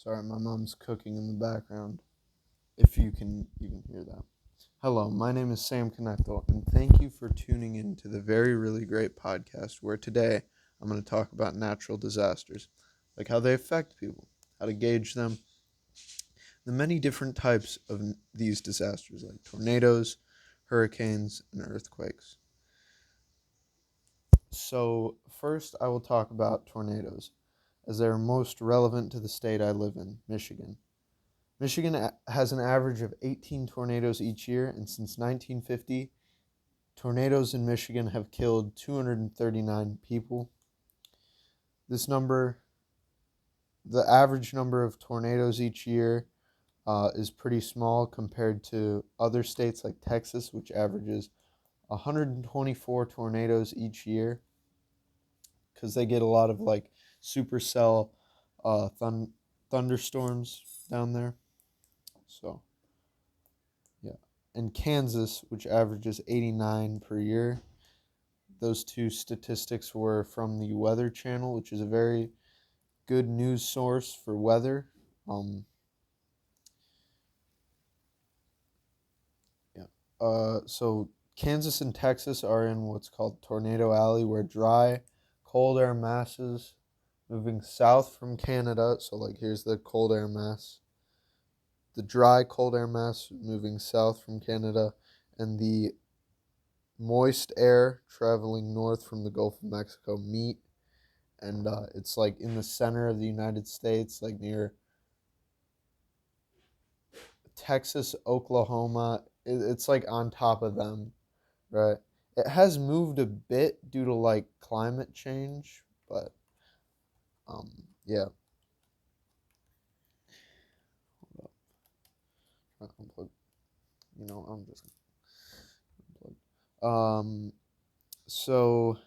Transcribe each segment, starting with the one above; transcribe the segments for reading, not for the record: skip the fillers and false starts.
Sorry, my mom's cooking in the background, if you can even hear that. Hello, my name is Sam Connectal, and thank you for tuning in to the very, really great podcast where today I'm going to talk about natural disasters, like how they affect people, how to gauge them, the many different types of these disasters, like tornadoes, hurricanes, and earthquakes. So, first, I will talk about tornadoes, as they are most relevant to the state I live in, Michigan. Michigan has an average of 18 tornadoes each year, and since 1950, tornadoes in Michigan have killed 239 people. This number, the average number of tornadoes each year, is pretty small compared to other states like Texas, which averages 124 tornadoes each year, because they get a lot of like supercell thunderstorms down there. So yeah, and Kansas, which averages 89 per year. Those two statistics were from the Weather Channel, which is a very good news source for weather. Um, yeah. So Kansas and Texas are in what's called Tornado Alley, where dry, cold air masses moving south from Canada. So like here's the cold air mass, the dry cold air mass moving south from Canada, and the moist air traveling north from the Gulf of Mexico meet, and it's like in the center of the United States, like near Texas, Oklahoma. It's like on top of them, right? It has moved a bit due to like climate change, but um, yeah. Unplug. I'm just gonna unplug. So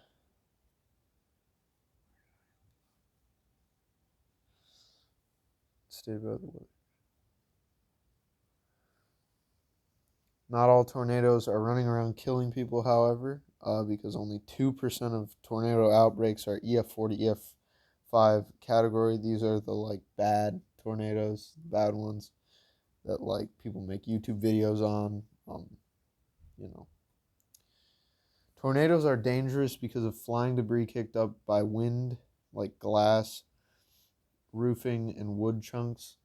stay by the way. Not all tornadoes are running around killing people, however, because only 2% of tornado outbreaks are EF40, EF5 category. These are the like bad tornadoes, bad ones that like people make YouTube videos on. You know, tornadoes are dangerous because of flying debris kicked up by wind, like glass, roofing, and wood chunks.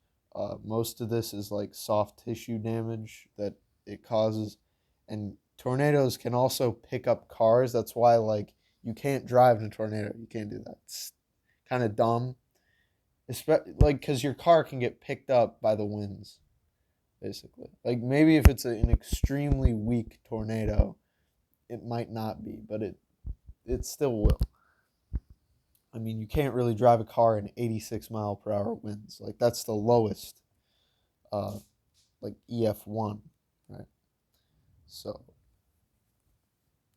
Most of this is like soft tissue damage that it causes, and tornadoes can also pick up cars. That's why like you can't drive in a tornado. You can't do that. It's kind of dumb, like because your car can get picked up by the winds, basically. Like maybe if it's an extremely weak tornado, it might not be, but it still will. I mean, you can't really drive a car in 86 mile per hour winds. Like that's the lowest, uh, like EF1, right? So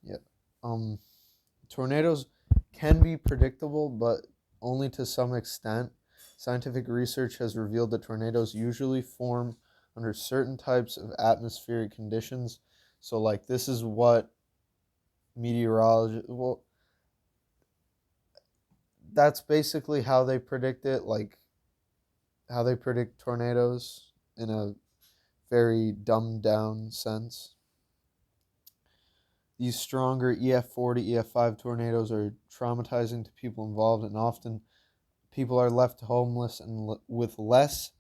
yeah, um, tornadoes can be predictable, but only to some extent. Scientific research has revealed that tornadoes usually form under certain types of atmospheric conditions. So like this is what meteorology well that's basically how they predict it, like how they predict tornadoes in a very dumbed down sense. These stronger EF40, EF5 tornadoes are traumatizing to people involved, and often people are left homeless and with less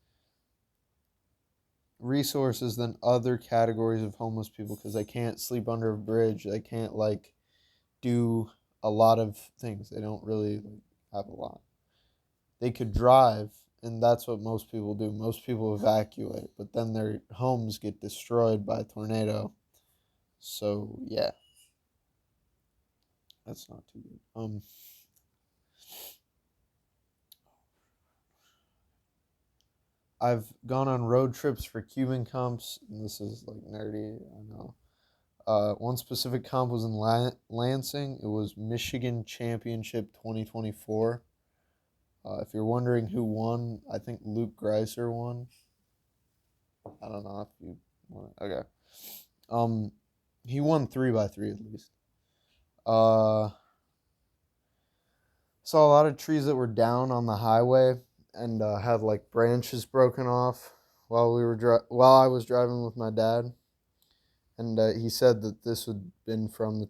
resources than other categories of homeless people because they can't sleep under a bridge. They can't like do a lot of things. They don't really like, have a lot. They could drive, and that's what most people do. Most people evacuate, but then their homes get destroyed by a tornado. So yeah, that's not too good. I've gone on road trips for Cuban comps. And this is like nerdy, I know. One specific comp was in Lansing. It was Michigan Championship 2024. If you're wondering who won, I think Luke Greiser won. I don't know if you want. Okay. Um, he won 3x3 at least. Uh, saw a lot of trees that were down on the highway. and had like branches broken off while I was driving with my dad, and he said that this had been from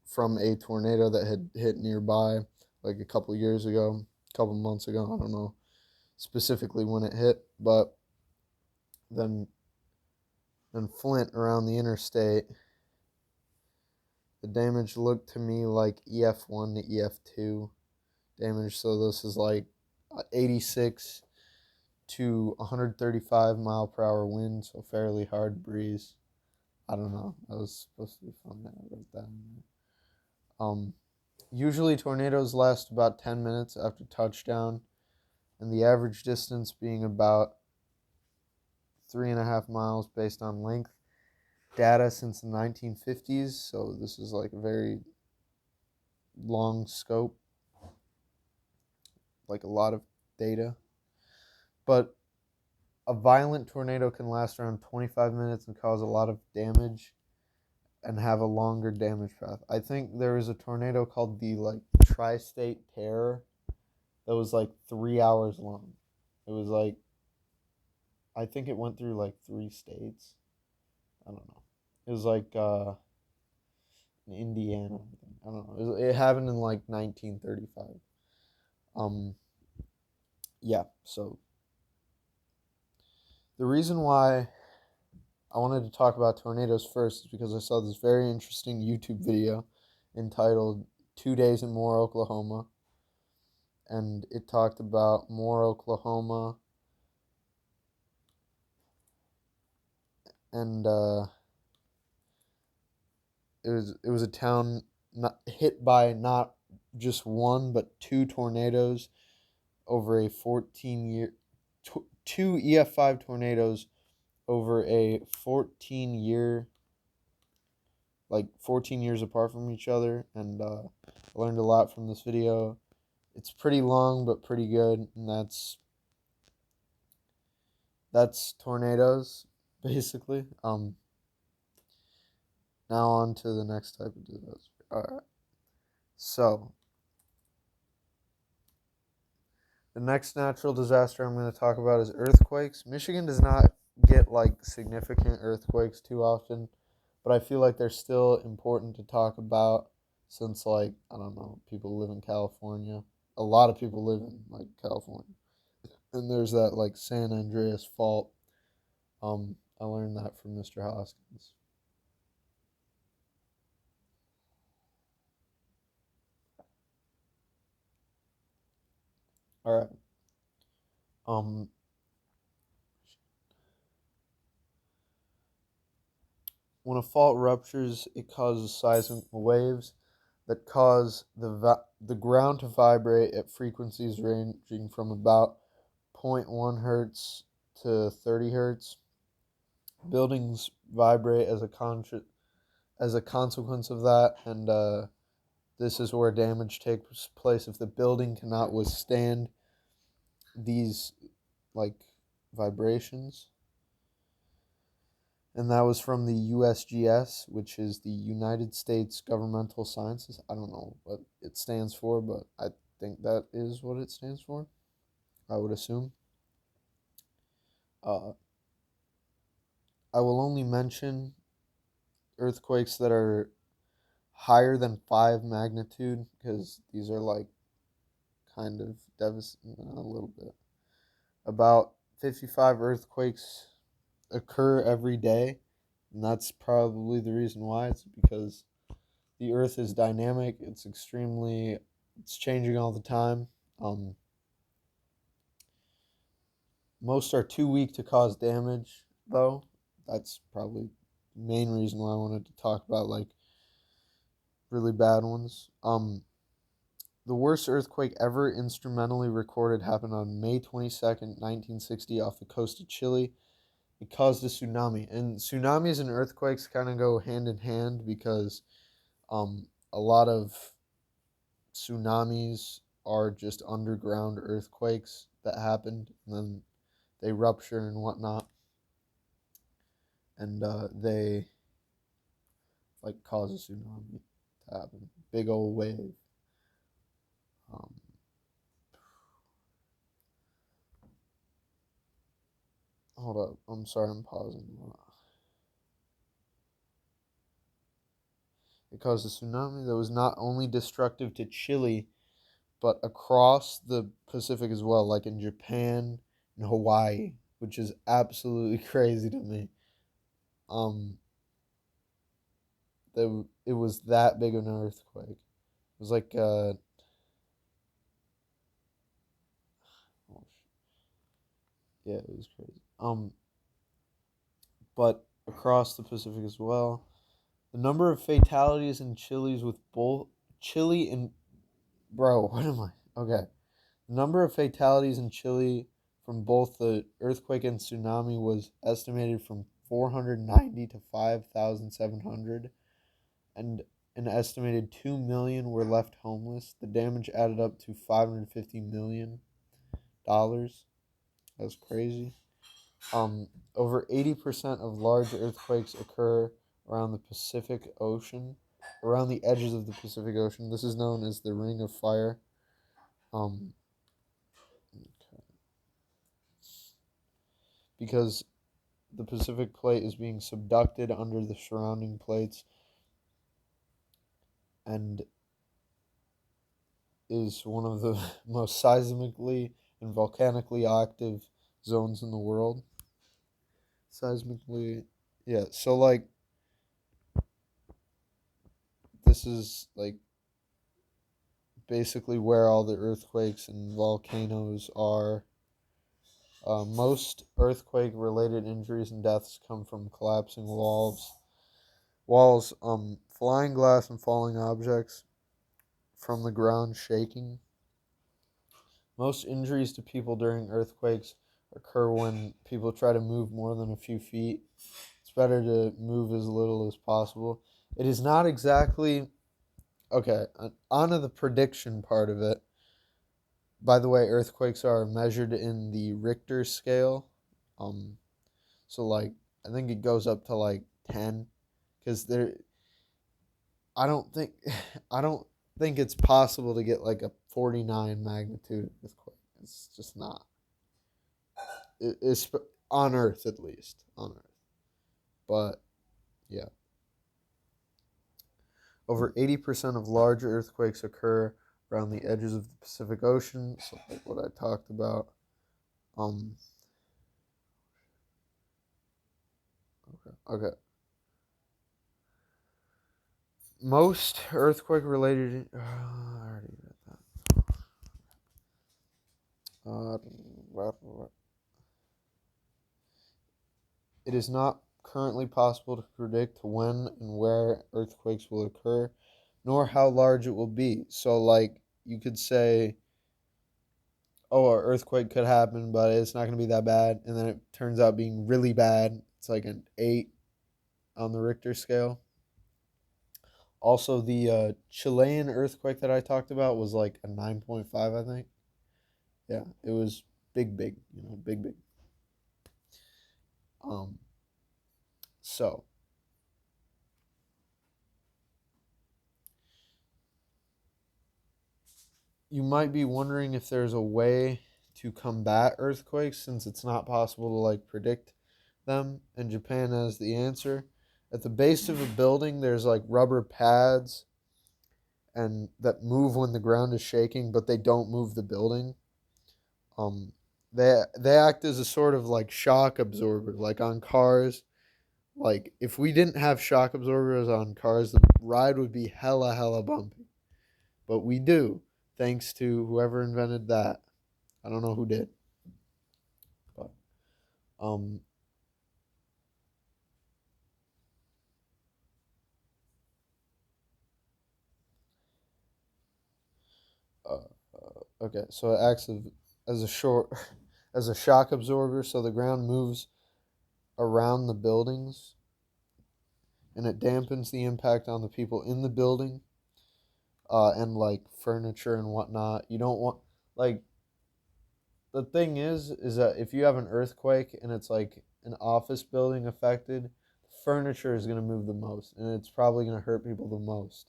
from a tornado that had hit nearby like a couple years ago, a couple months ago. I don't know specifically when it hit, but then Flint around the interstate, the damage looked to me like EF1 to EF2 damage. So this is like 86 to 135 mile per hour wind, so fairly hard breeze. I don't know. That was supposed to be fun. I wrote that in there. Usually tornadoes last about 10 minutes after touchdown, and the average distance being about 3.5 miles based on length. Data since the 1950s, so this is like a very long scope, like a lot of data. But a violent tornado can last around 25 minutes and cause a lot of damage and have a longer damage path. I think there was a tornado called the like Tri-State Terror that was like 3 hours long. It was like, I think it went through like 3 states. I don't know. It was like in Indiana. I don't know. It happened in like 1935. Yeah. So the reason why I wanted to talk about tornadoes first is because I saw this very interesting YouTube video entitled 2 Days in Moore, Oklahoma. And it talked about Moore, Oklahoma. And it was a town not hit by not just one but 2 tornadoes over a 14-year, 2 EF5 tornadoes over a 14-year, like 14 years apart from each other. And I learned a lot from this video. It's pretty long but pretty good, and that's tornadoes basically. Now on to the next type of disaster. All right. So the next natural disaster I'm going to talk about is earthquakes. Michigan does not get like significant earthquakes too often, but I feel like they're still important to talk about since, like, I don't know, people live in California. A lot of people live in like California. And there's that like San Andreas fault. I learned that from Mr. Hoskins. All right. Um, when a fault ruptures, it causes seismic waves that cause the ground to vibrate at frequencies ranging from about zero point 0.1 hertz to 30 hertz. Buildings vibrate as a consequence of that, and this is where damage takes place if the building cannot withstand these like vibrations. And that was from the USGS, which is the United States Governmental Sciences. I don't know what it stands for, but I think that is what it stands for, I would assume. Uh, I will only mention earthquakes that are higher than 5 magnitude, because these are like kind of devastating a little bit. About 55 earthquakes occur every day, and that's probably the reason why. It's because the earth is dynamic. It's changing all the time. Most are too weak to cause damage, though. That's probably the main reason why I wanted to talk about like really bad ones. The worst earthquake ever instrumentally recorded happened on May 22nd, 1960, off the coast of Chile. It caused a tsunami. And tsunamis and earthquakes kind of go hand in hand, because a lot of tsunamis are just underground earthquakes that happened, and then they rupture and whatnot, and they like cause a tsunami to happen. Big old wave. Um, hold up. I'm sorry, I'm pausing. It caused a tsunami that was not only destructive to Chile, but across the Pacific as well, like in Japan and Hawaii, which is absolutely crazy to me. Um, it was that big of an earthquake. It was like oh, yeah, it was crazy. But across the Pacific as well. The number of fatalities in Chile's with both Chile and bro, what am I? Okay. The number of fatalities in Chile from both the earthquake and tsunami was estimated from 490 to 5,700, and an estimated 2 million were left homeless. The damage added up to $550 million. That's crazy. Over 80% of large earthquakes occur around the Pacific Ocean, around the edges of the Pacific Ocean. This is known as the Ring of Fire. Um, because the Pacific Plate is being subducted under the surrounding plates and is one of the most seismically and volcanically active zones in the world. Seismically, yeah. So like this is like basically where all the earthquakes and volcanoes are. Most earthquake-related injuries and deaths come from collapsing flying glass, and falling objects from the ground shaking. Most injuries to people during earthquakes occur when people try to move more than a few feet. It's better to move as little as possible. It is not exactly okay. On to the prediction part of it. By the way, earthquakes are measured in the Richter scale. Um, so like I think it goes up to like 10, because there. I don't think I don't think it's possible to get like a 49 magnitude earthquake. It's just not. It's on Earth, at least on Earth. But yeah, over 80% of large earthquakes occur around the edges of the Pacific Ocean. So like what I talked about. Um. Okay. Most earthquake related. I already read that. It is not currently possible to predict when and where earthquakes will occur, nor how large it will be. So, like, you could say, oh, an earthquake could happen, but it's not going to be that bad. And then it turns out being really bad. It's like an 8 on the Richter scale. Also, the Chilean earthquake that I talked about was like a 9.5, I think. Yeah, it was big, big. Um, so you might be wondering if there's a way to combat earthquakes since it's not possible to like predict them, and Japan has the answer. At the base of a building, there's like rubber pads and that move when the ground is shaking, but they don't move the building. Um, they act as a sort of like shock absorber, like on cars. Like if we didn't have shock absorbers on cars, the ride would be hella bumpy. But we do, thanks to whoever invented that. I don't know who did, but um, uh, okay. So it acts as a short, as a shock absorber, so the ground moves around the buildings, and it dampens the impact on the people in the building, and like furniture and whatnot. You don't want like the thing is that if you have an earthquake and it's like an office building affected, furniture is going to move the most, and it's probably going to hurt people the most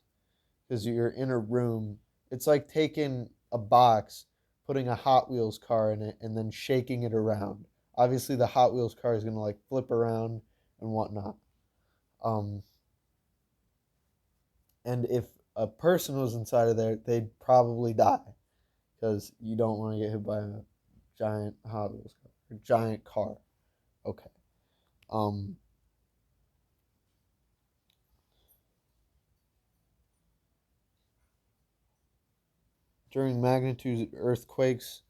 because you're in a room. It's like taking a box, putting a Hot Wheels car in it, and then shaking it around. obviously the Hot Wheels car is gonna like flip around and whatnot. Um, and if a person was inside of there, they'd probably die because you don't want to get hit by a giant Hot Wheels car, a giant car. Okay. Um, During magnitude earthquakes,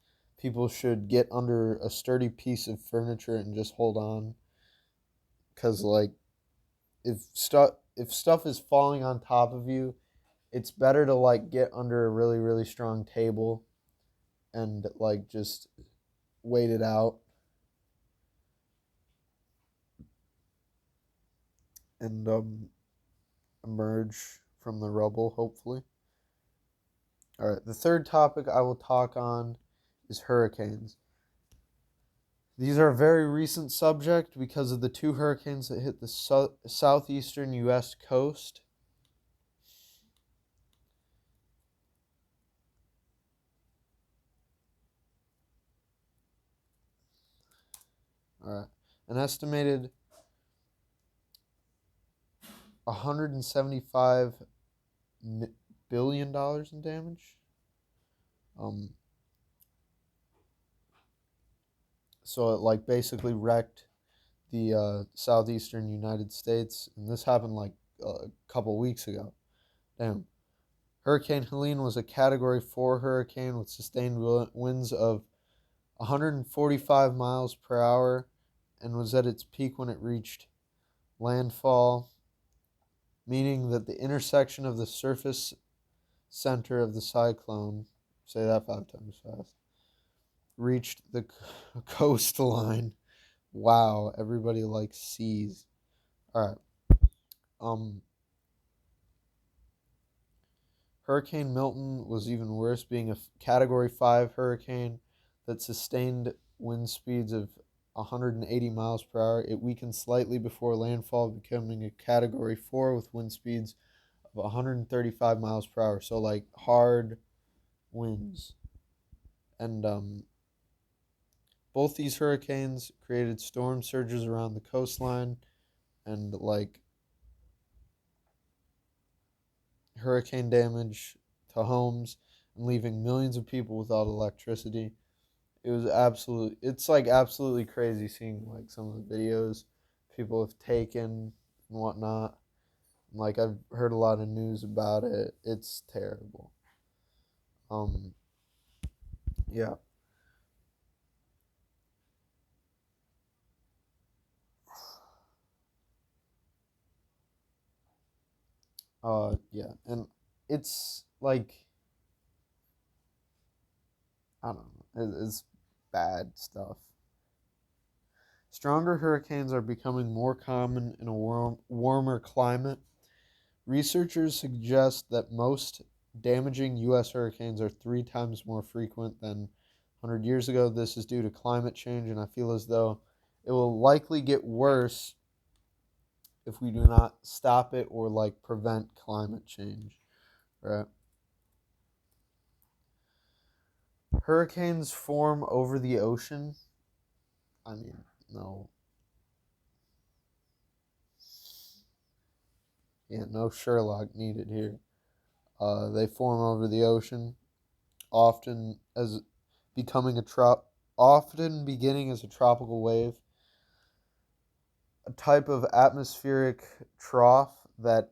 people should get under a sturdy piece of furniture and just hold on, because like if stuff is falling on top of you, it's better to like get under a really really strong table and like just wait it out and emerge from the rubble, hopefully. All right, the third topic I will talk on is hurricanes. These are a very recent subject because of the two hurricanes that hit the southeastern U.S. coast. All right, an estimated $175 billion in damage. Um, so it like basically wrecked the southeastern United States, and this happened like a couple weeks ago. Damn. Hurricane Helene was a Category 4 hurricane with sustained winds of 145 miles per hour and was at its peak when it reached landfall, meaning that the intersection of the surface center of the cyclone, say that 5 times fast, reached the coastline. Wow, everybody likes seas. All right. Hurricane Milton was even worse, being a Category 5 hurricane that sustained wind speeds of 180 miles per hour. It weakened slightly before landfall, becoming a Category 4 with wind speeds of 135 miles per hour. So, like, hard winds. And both these hurricanes created storm surges around the coastline and, like, hurricane damage to homes and leaving millions of people without electricity. It's like absolutely crazy seeing like some of the videos people have taken and whatnot. Like I've heard a lot of news about it. It's terrible. Um yeah. Yeah. And it's like I don't know. It's bad stuff. Stronger hurricanes are becoming more common in a warmer climate. Researchers suggest that most damaging U.S. hurricanes are 3 times more frequent than 100 years ago. This is due to climate change, and I feel as though it will likely get worse if we do not stop it or like prevent climate change, right? Hurricanes form over the ocean. I mean, no. Yeah, no Sherlock needed here. They form over the ocean, often as becoming a often beginning as a tropical wave, a type of atmospheric trough that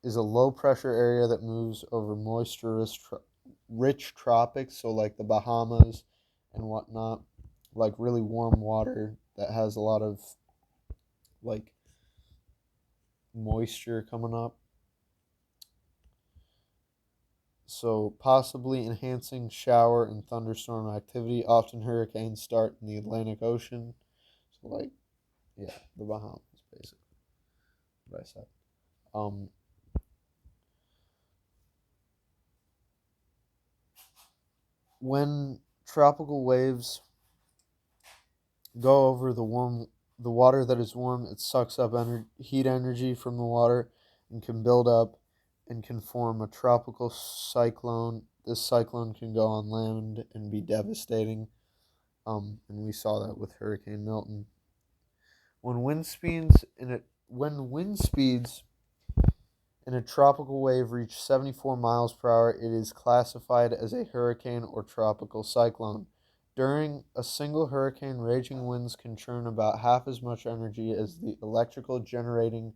is a low pressure area that moves over moisture rich tropics, so like the Bahamas and whatnot, like really warm water that has a lot of like moisture coming up. So possibly enhancing shower and thunderstorm activity. Often hurricanes start in the Atlantic Ocean. So like yeah, the Bahamas basically. What I said. Um when tropical waves go over the water that is warm, it sucks up heat energy from the water and can build up and can form a tropical cyclone. This cyclone can go on land and be devastating. And we saw that with Hurricane Milton. When wind speeds in a tropical wave reach 74 miles per hour, it is classified as a hurricane or tropical cyclone. During a single hurricane, raging winds can churn about half as much energy as the electrical generating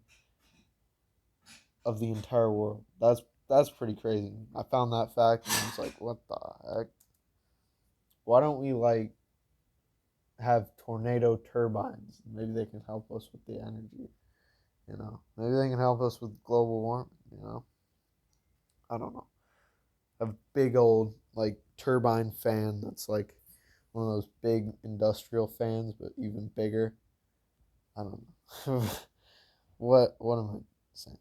of the entire world. That's pretty crazy. I found that fact and I was like, what the heck? Why don't we have tornado turbines? Maybe they can help us with the energy. Maybe they can help us with global warming. I don't know. A big old turbine fan that's like one of those big industrial fans, but even bigger. I don't know. What am I saying?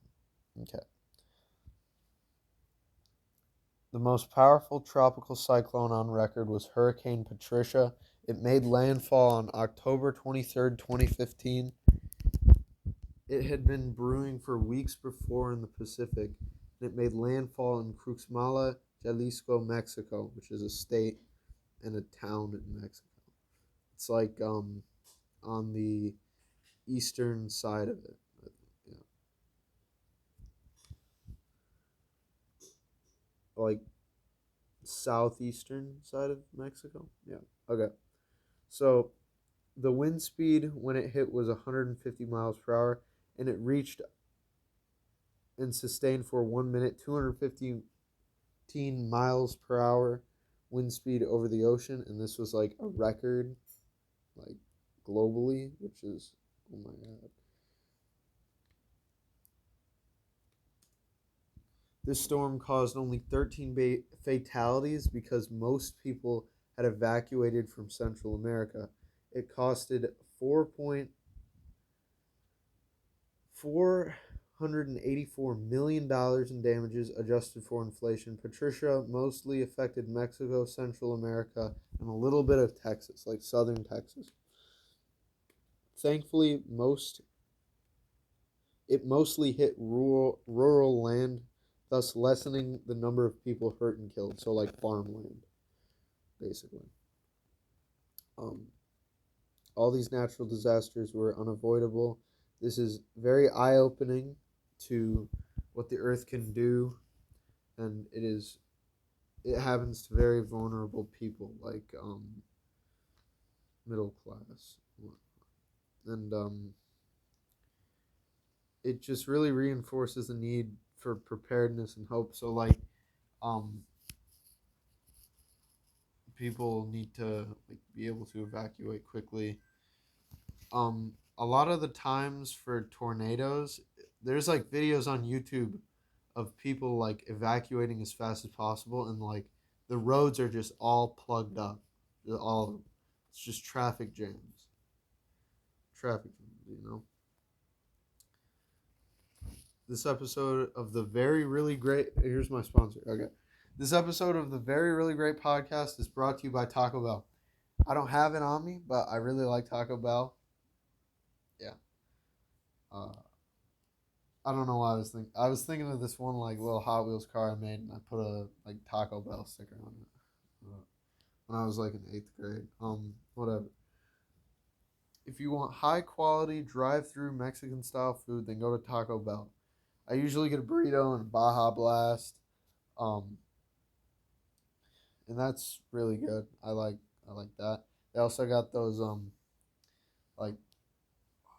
Okay. The most powerful tropical cyclone on record was Hurricane Patricia. It made landfall on October 23rd, 2015. It had been brewing for weeks before in the Pacific. It made landfall in Cuxmala, Jalisco, Mexico, which is a state and a town in Mexico. It's like on the eastern side of it. Yeah. Like southeastern side of Mexico. Yeah. Okay. So the wind speed when it hit was 150 miles per hour, and it reached and sustained for 1 minute 215 miles per hour wind speed over the ocean, and this was like a record like globally, which is, oh my god. This storm caused only 13 fatalities because most people had evacuated from Central America. It costed $484 million in damages adjusted for inflation. Patricia mostly affected Mexico, Central America, and a little bit of Texas, like southern Texas. Thankfully, it mostly hit rural land, thus lessening the number of people hurt and killed. So like farmland, basically. All these natural disasters were unavoidable. This is very eye-opening to what the earth can do, and it happens to very vulnerable people like middle class, and it just really reinforces the need for preparedness and hope. So people need to be able to evacuate quickly. A lot of the times for tornadoes, there's videos on YouTube of people evacuating as fast as possible, and the roads are just all plugged up. All of them. It's just traffic jams. This episode of the very really great here's my sponsor. Okay. This episode of the very really great podcast is brought to you by Taco Bell. I don't have it on me, but I really like Taco Bell. Yeah. I don't know why I was thinking. I was thinking of this one little Hot Wheels car I made, and I put a Taco Bell sticker on it when I was in 8th grade. Whatever. If you want high quality drive-through Mexican style food, then go to Taco Bell. I usually get a burrito and a Baja Blast, and that's really good. I like that. They also got those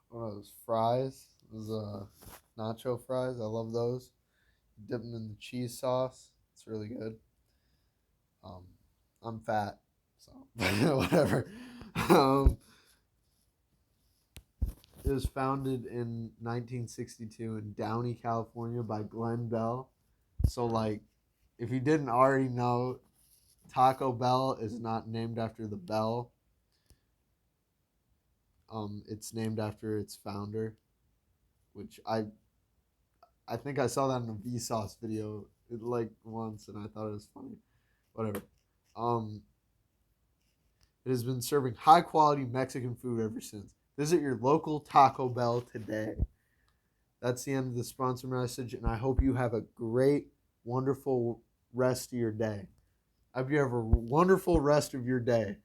what are those fries? Those nacho fries. I love those. Dip them in the cheese sauce. It's really good. I'm fat, so whatever. It was founded in 1962 in Downey, California by Glenn Bell. So if you didn't already know, Taco Bell is not named after the bell. It's named after its founder, which I think I saw that in a Vsauce video once, and I thought it was funny. Whatever. It has been serving high quality Mexican food ever since. Visit your local Taco Bell today. That's the end of the sponsor message, and I hope you have a great, wonderful rest of your day. I hope you have a wonderful rest of your day.